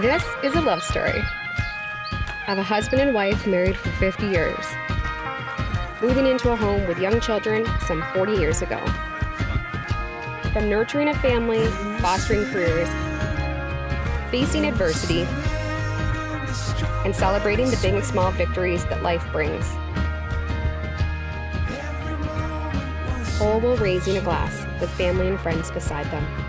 This is a love story of a husband and wife married for 50 years, moving into a home with young children some 40 years ago. From nurturing a family, fostering careers, facing adversity, and celebrating the big and small victories that life brings, all while raising a glass with family and friends beside them.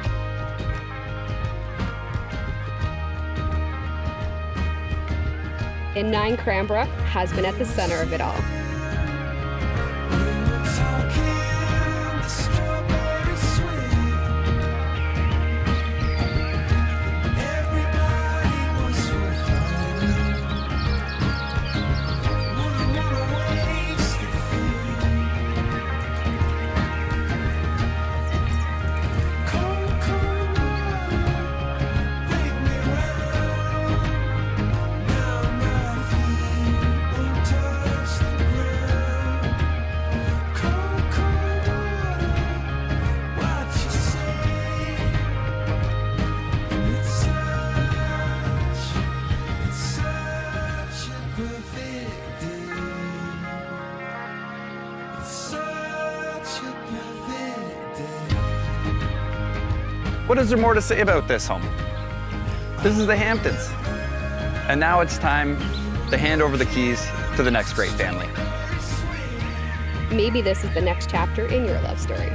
In 9 Cranbrook has been at the center of it all. What is there more to say about this home? This is the Hamptons. And now it's time to hand over the keys to the next great family. Maybe this is the next chapter in your love story.